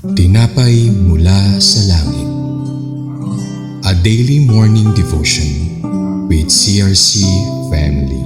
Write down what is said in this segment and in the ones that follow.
Tinapay mula sa langit. A daily morning devotion with CRC family.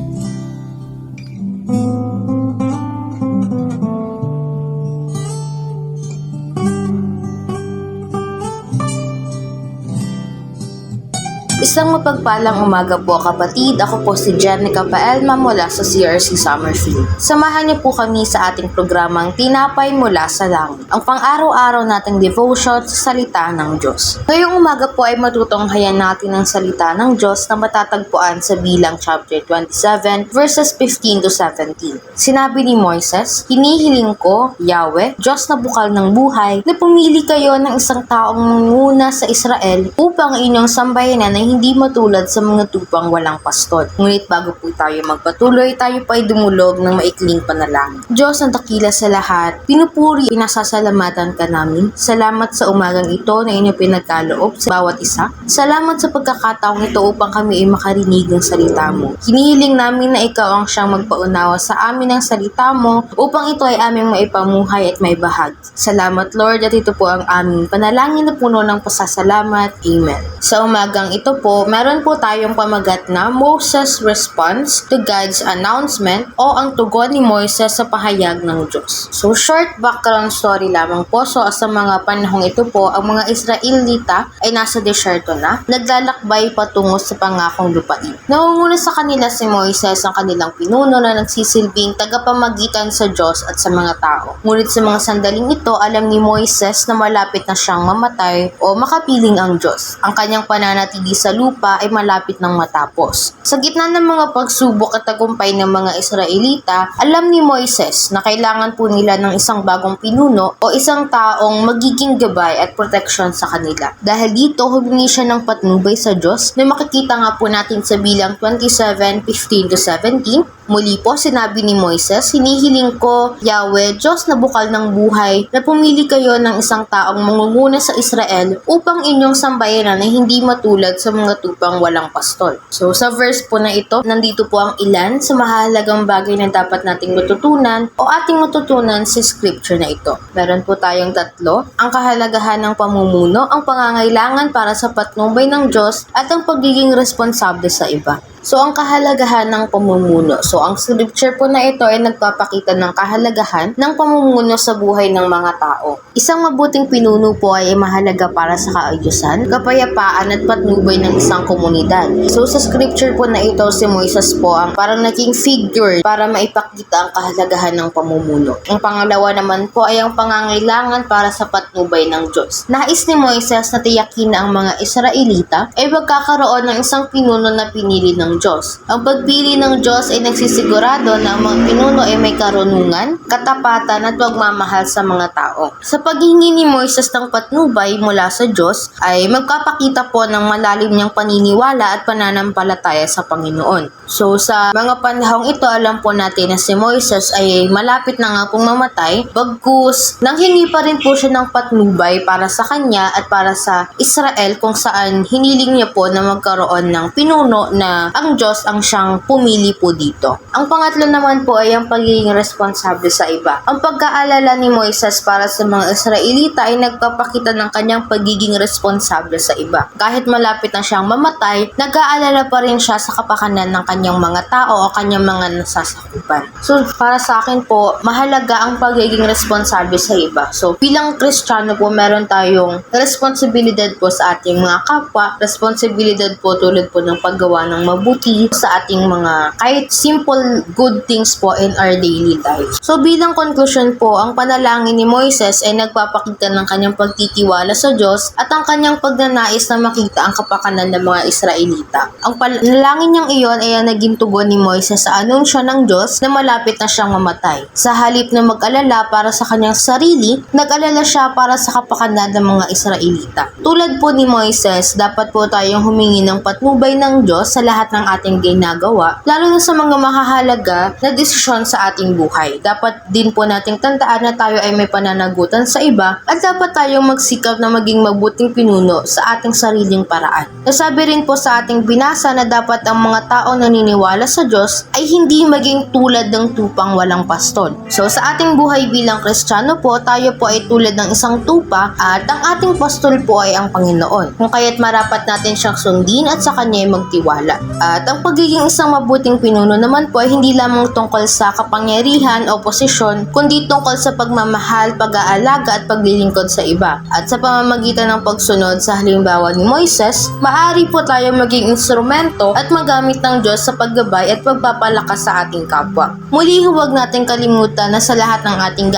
Isang mapagpalang umaga po kapatid, ako po si Jenica Paelma mula sa CRC Summerfield. Samahan niyo po kami sa ating programang Tinapay mula sa Langit, ang pang-araw-araw nating devotion sa salita ng Diyos. Ngayong umaga po ay matutunghayan natin ang salita ng Diyos na matatagpuan sa Bilang chapter 27 verses 15 to 17. Sinabi ni Moises, "Hinihiling ko, Yahweh, Diyos na bukal ng buhay, na pumili kayo ng isang taong manguna sa Israel upang inyong sambayanan na hindi matulad sa mga tupang walang pastol." Ngunit bago po tayo magpatuloy, tayo pa ay dumulog ng maikling panalangin. Diyos ang dakila sa lahat, pinupuri, pinasasalamatan ka namin. Salamat sa umagang ito na inyong pinagkaloob sa bawat isa. Salamat sa pagkakataong ito upang kami ay makarinig ng salita mo. Hinihiling namin na ikaw ang siyang magpaunawa sa amin ng salita mo upang ito ay aming maipamuhay at maibahagi. Salamat Lord, at ito po ang aming panalangin na puno ng pasasalamat. Amen. Sa umagang ito po, meron po tayong pamagat na Moses' response to God's announcement o ang tugon ni Moises sa pahayag ng Diyos. So, short background story lamang po. So, sa mga panahong ito po, ang mga Israelita ay nasa desyerto na, naglalakbay patungo sa pangakong lupain. Nangunguna sa kanila si Moises, ang kanilang pinuno na nagsisilbing tagapamagitan sa Diyos at sa mga tao. Ngunit sa mga sandaling ito, alam ni Moises na malapit na siyang mamatay o makapiling ang Diyos. Ang kanyang pananatili sa lupa ay malapit nang matapos. Sa gitna ng mga pagsubok at tagumpay ng mga Israelita, alam ni Moises na kailangan po nila ng isang bagong pinuno o isang taong magiging gabay at proteksyon sa kanila. Dahil dito, humingi siya ng patnubay sa Diyos na makikita nga po natin sa Bilang 27:15 to 17. Muli po, sinabi ni Moises, "Hinihiling ko, Yahweh, Diyos na bukal ng buhay, na pumili kayo ng isang taong mangunguna sa Israel upang inyong sambayanan na hindi matulad sa mga tupang walang pastol." So, sa verse po na ito, nandito po ang ilan sa mahalagang bagay na dapat nating matutunan o ating matutunan sa scripture na ito. Meron po tayong tatlo: ang kahalagahan ng pamumuno, ang pangangailangan para sa patnubay ng Diyos, at ang pagiging responsable sa iba. So, ang kahalagahan ng pamumuno. So, ang scripture po na ito ay nagpapakita ng kahalagahan ng pamumuno sa buhay ng mga tao. Isang mabuting pinuno po ay mahalaga para sa kaayusan, kapayapaan at patnubay ng isang komunidad. So, sa scripture po na ito, si Moises po ang parang naging figure para maipakita ang kahalagahan ng pamumuno. Ang pangalawa naman po ay ang pangangailangan para sa patnubay ng Diyos. Nais ni Moises na tiyakin na ang mga Israelita ay magkakaroon ng isang pinuno na pinili ng Diyos. Ang pagpili ng Diyos ay nagsisigurado na ang mga pinuno ay may karunungan, katapatan at pagmamahal sa mga tao. Sa paghingi ni Moises ng patnubay mula sa Diyos ay magpapakita po ng malalim niyang paniniwala at pananampalataya sa Panginoon. So sa mga panahong ito, alam po natin na si Moises ay malapit na nga pong mamatay, bagkus nanghingi pa rin po siya ng patnubay para sa kanya at para sa Israel, kung saan hiniling niya po na magkaroon ng pinuno na ang Diyos ang siyang pumili po dito. Ang pangatlo naman po ay ang pagiging responsable sa iba. Ang pagkaalala ni Moises para sa mga Israelita ay nagpapakita ng kanyang pagiging responsable sa iba. Kahit malapit na siyang mamatay, nag-aalala pa rin siya sa kapakanan ng kanyang mga tao o kanyang mga nasasakupan. So, para sa akin po, mahalaga ang pagiging responsable sa iba. So, bilang Kristiyano po, meron tayong responsibilidad po sa ating mga kapwa, responsibilidad po tulad po ng paggawa ng mabuti sa ating mga kahit simple good things po in our daily life. So bilang conclusion po, ang panalangin ni Moises ay nagpapakita ng kanyang pagtitiwala sa Diyos at ang kanyang pagnanais na makita ang kapakanan ng mga Israelita. Ang panalangin niyang iyon ay ang naging tugon ni Moises sa anunsyo ng Diyos na malapit na siyang mamatay. Sa halip na mag-alala para sa kanyang sarili, nag-alala siya para sa kapakanan ng mga Israelita. Tulad po ni Moises, dapat po tayong humingi ng patnubay ng Diyos sa lahat ng ating ginagawa, lalo na sa mga mahahalaga na desisyon sa ating buhay. Dapat din po nating tandaan na tayo ay may pananagutan sa iba at dapat tayong magsikap na maging mabuting pinuno sa ating sariling paraan. Nasabi rin po sa ating binasa na dapat ang mga taong naniniwala sa Diyos ay hindi maging tulad ng tupang walang pastol. So sa ating buhay bilang Kristiyano po, tayo po ay tulad ng isang tupa at ang ating pastol po ay ang Panginoon. Kung kaya't marapat natin siyang sundin at sa Kanya ay magtiwala. At ang pagiging isang mabuting pinuno naman po ay hindi lamang tungkol sa kapangyarihan o posisyon, kundi tungkol sa pagmamahal, pag-aalaga at paglilingkod sa iba. At sa pamamagitan ng pagsunod sa halimbawa ni Moises, maaari po tayo maging instrumento at magamit ng Diyos sa paggabay at pagpapalakas sa ating kapwa. Muli, huwag natin kalimutan na sa lahat ng ating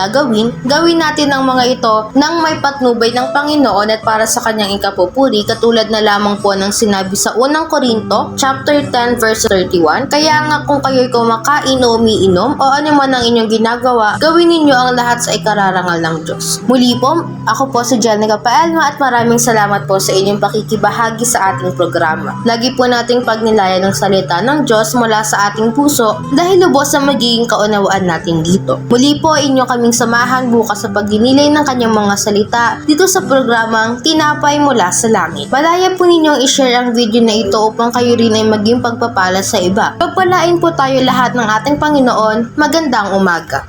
gawin natin ang mga ito nang may patnubay ng Panginoon at para sa Kanyang ikapupuri, katulad na lamang po ng sinabi sa unang Korinto, chapter 10, verse 31. Kaya nga kung kayo'y kumakain o umiinom o ano man ang inyong ginagawa, gawin ninyo ang lahat sa ikararangal ng Diyos. Muli po, ako po si Janica Paelma at maraming salamat po sa inyong pakikibahagi sa ating programa. Lagi po nating pagnilayan ng salita ng Diyos mula sa ating puso dahil lubos ang magiging kaunawaan natin dito. Muli po, inyo kaming samahan bukas sa pagninilay ng kanyang mga salita dito sa programang Tinapay Mula sa Langit. Malaya po ninyong i-share ang video na ito upang kayo rin ay maging pagpapala sa iba. Pagpalain po tayo lahat ng ating Panginoon. Magandang umaga.